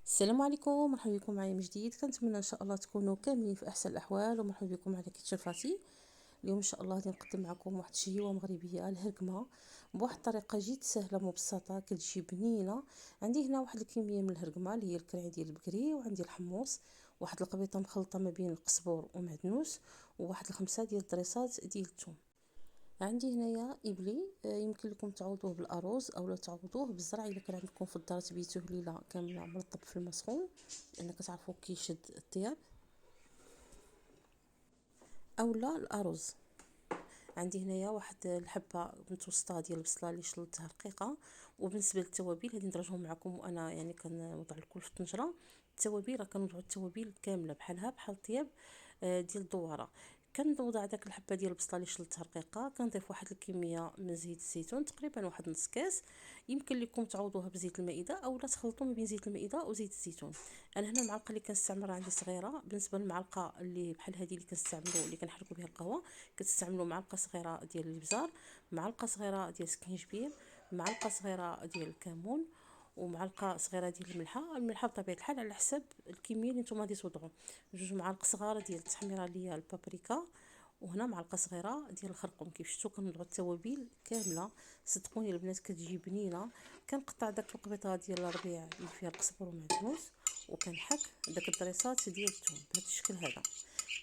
السلام عليكم، مرحبا بكم معايا من جديد. كنتمنى ان شاء الله تكونوا كاملين في احسن الاحوال، ومرحبا بكم على كيتشن فاتي. اليوم ان شاء الله غادي نقدم معكم واحد الشهيوه مغربيه، الهرقمه، بواحد الطريقه جد سهله مبسطه كتجي بنينه. عندي هنا واحد الكميه من الهرقمه اللي هي الكرع ديال البكري، وعندي الحمص، واحد القبيطه مخلطه ما بين القزبر ومعدنوس، وواحد الخمسه ديال الدريسات ديال الثوم. عندي هنايا ابلي، يمكن لكم تعوضوه بالارز او لا تعوضوه بالزرع الا كان عندكم في الدار تبيتوه ليله كامله مرطب في الماء سخون، لان كتعرفوا كيشد الطياب. او لا الارز. عندي هنايا واحد الحبه متوسطه ديال البصله اللي شلتها رقيقه. وبالنسبه للتوابل غادي ندرجهم معكم، وانا يعني كنوضع الكل في الطنجره. التوابل راه كنوضعوا التوابل كامله بحالها بحال الطياب، ديال الدواره. كنوضع داك الحبه ديال البصله اللي شلتها رقيقه، كنضيف واحد الكميه من زيت الزيتون، تقريبا واحد نص كاس. يمكن لكم تعوضوها بزيت المائده او لا تخلطوا ما بين زيت المائده وزيت الزيتون. انا هنا المعلقه اللي كنستعمل عندي صغيره. بالنسبه للمعلقه اللي بحال هذه اللي كنستعملوا اللي كنحركوا بها القهوه، كتستعملوا معلقه صغيره ديال الابزار، معلقه صغيره ديال السكينجبير، معلقه صغيره ديال الكمون، ومعلقه صغيره ديال الملحه بطبيعه الحال على حسب الكميه اللي نتوما غادي توضعوا. جوج معالق صغار ديال التحميره اللي هي البابريكا، وهنا معلقه صغيره ديال الخرقوم. كيف شفتوا كنوضعوا التوابل كامله. صدقوني البنات كتجي بنينه. كنقطع داك القبيطه ديال الربيع اللي فيها القزبر ومعدنوس، وكنحك داك الدريسات ديال الثوم بهذا الشكل هذا.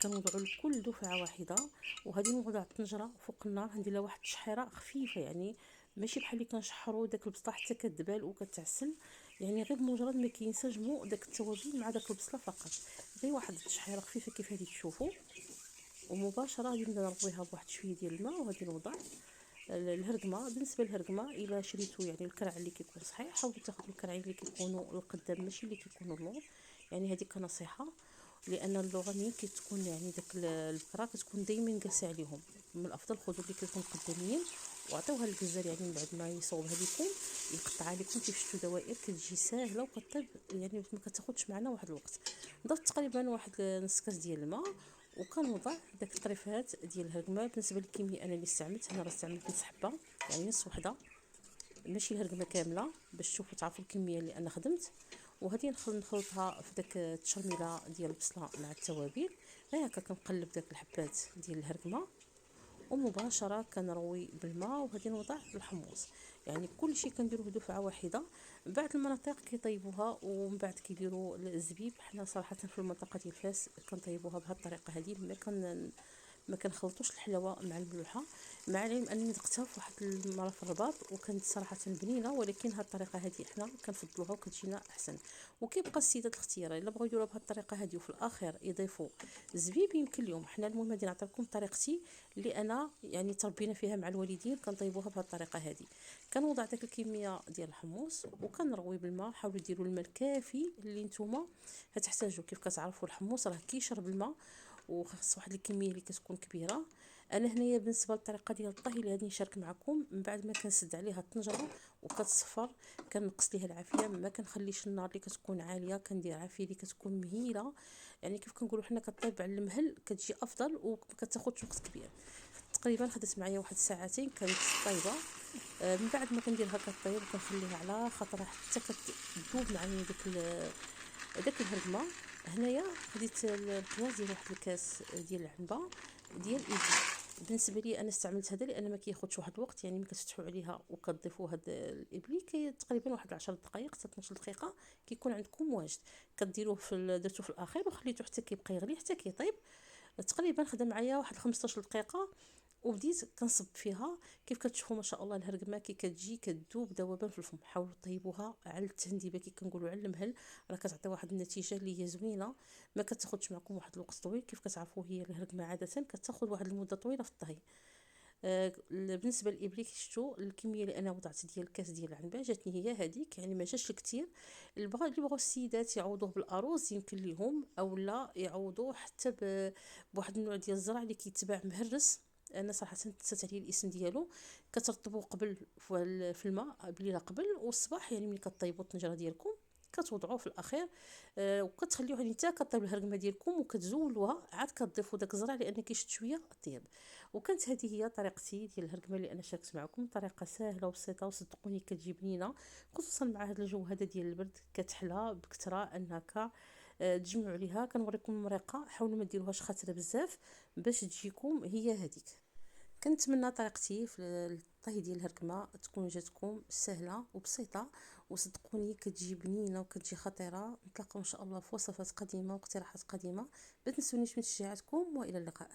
كنوضعوا الكل دفعه واحده. وغادي نوضع الطنجره فوق النار، ندير لها واحد التشحيره خفيفه، يعني ماشي بحال اللي كنشحروا داك البصله حتى كتدبل وكتعسل، يعني غير بمجرد ما كينسجموا داك التوابل مع داك البصله فقط. غير واحد التشحيره خفيفه كيف هذه تشوفوا. ومباشره غادي نبدا نرويها بواحد شويه ديال الماء، وغادي نوضع الهرقمه. بالنسبه للهرقمه الا شريتو يعني الكرع اللي كيكون صحيح، حاولوا تاخذوا الكرعين اللي كيكونوا القدام ماشي اللي كيكونوا اللور. يعني هذه كنصيحه، لان اللغه ملي كتكون يعني داك البكره كتكون دائما جالسه عليهم. من الافضل خذوا اللي كيكون قداميين، وعطيوها للجزار يعني من بعد ما يصوبها لكم يقطعها لكم كيف شفتوا دوائر. كتجي ساهله وكطيب يعني ما كتاخذش معنا واحد الوقت. ضفت تقريبا واحد نص كاس ديال الماء، وكنوضع داك الطريفات ديال الهرقمه. بالنسبه للكميه انا اللي استعملت هنا، راه استعملت نص حبه، يعني نص وحده، ماشي الهرقمه كامله، باش تشوفوا تعرفوا الكميه اللي انا خدمت. وهذه نخلطها في داك التشرميله ديال البصله مع التوابل. غير هكا كنقلب داك الحبات ديال الهرقمه، ومباشره كنروي بالماء، وغادي نوضع الحمص. يعني كل شيء كنديروه دفعه واحده. بعض المناطق كيطيبوها ومن بعد كيديروا الزبيب. حنا صراحه في المنطقه ديال فاس كنطيبوها بهذه الطريقه هذه. ما كنخلطوش الحلاوه مع الملوحه، مع العلم انني ذقتها في واحد المره في الرباط وكانت صراحه بنينه، ولكن هذه الطريقه هذه حنا كنفضلوها وكتجينا احسن. وكيبقى السيدات الاختيار، الا بغاو يديروها بهذه الطريقه هذه وفي الاخير يضيفوا الزبيب يمكن لهم. حنا المهم غادي نعطي لكم طريقتي اللي انا يعني تربينا فيها مع الوالدين، كنطيبوها بهذه الطريقه هذه. كنوضع داك الكميه ديال الحمص وكنروي بالماء. حاولوا ديروا الماء الكافي اللي نتوما هتحتاجوا. كيف كتعرفوا الحمص راه كيشرب الماء، وخاص واحد الكميه اللي كتكون كبيره. انا هنايا بالنسبه للطريقه ديال الطهي اللي غادي نشارك معكم، من بعد ما كنسد عليها الطنجره وكتصفر كنقص ليها العافيه. ما كنخليش النار اللي كتكون عاليه، كندير عافيه اللي كتكون مهيله. يعني كيف كنقولوا حنا كطيب على المهل كتجي افضل وما كتاخذش وقت كبير. تقريبا خدت معايا واحد ساعتين كانت طايبه. من بعد ما كنديرها كطيب وكنخليها على خطرها حتى كتذوب معايا داك الهرقمه. هنايا خديت القياس ديال واحد الكاس ديال العنبه ديال ايدي. بالنسبه لي انا استعملت هذا لان ما كياخذش واحد الوقت. يعني ملي كتفتحوا عليها وكتضيفوا هذا الابلي تقريبا واحد 10 دقائق حتى 12 دقيقه كيكون عندكم واجد. كديروه درتو في الاخير وخليته حتى كيبقى يغلي حتى كيطيب. تقريبا خدا معايا واحد 15 دقيقه، وبديت كنصب فيها. كيف كتشوفوا ما شاء الله الهرقمه كي كتجي كتذوب ذوبان في الفم. حاولوا طيبوها على التنديبه كي كنقولوا على المهل، راه كتعطي واحد النتيجه اللي هي زوينه. ما كتاخذش معكم واحد الوقت طويل. كيف كتعرفوا هي الهرقمه عاده كتاخذ واحد المده طويله في الطهي. بالنسبه للابليك شفتوا الكميه اللي انا وضعت ديال الكاس ديال العنبه جاتني هي هذيك، يعني ما جاش كثير. اللي بغاو السيدات يعوضوه بالارز يمكن ليهم، او لا يعوضوه حتى بواحد النوع ديال الزرع اللي كيتباع مهرس. انا صراحه نسيت عليه الاسم ديالو. كترطبوه قبل في الماء بليله قبل، والصباح يعني ملي كطيبوا الطنجره ديالكم كتوضعوه في الاخير. وكتخليوه يعني حتى كطيب الهرقمه ديالكم، وكتزولوها عاد كتضيفوا داك الزرع لان كيشد شويه الطياب. وكانت هذه هي طريقتي ديال الهرقمه اللي انا شاركت معكم، طريقه سهله وبسيطه وصدقوني كتجي بنينه، خصوصا مع هذا الجو هذا ديال البرد كتحلى بكثره انك تجمعوا عليها. كنوريكم المريقه، حاولوا ما ديروهاش خاطره بزاف باش تجيكم هي هذيك. كنتمنى طريقتي في الطهي ديال الهركمه تكون جاتكم سهله وبسيطه، وصدقوني كتجي بنينه وكتجي خطيره. نتلاقاو ان شاء الله في وصفات قديمه واقتراحات قديمه. ما تنسونيش من تشجيعاتكم، والى اللقاء.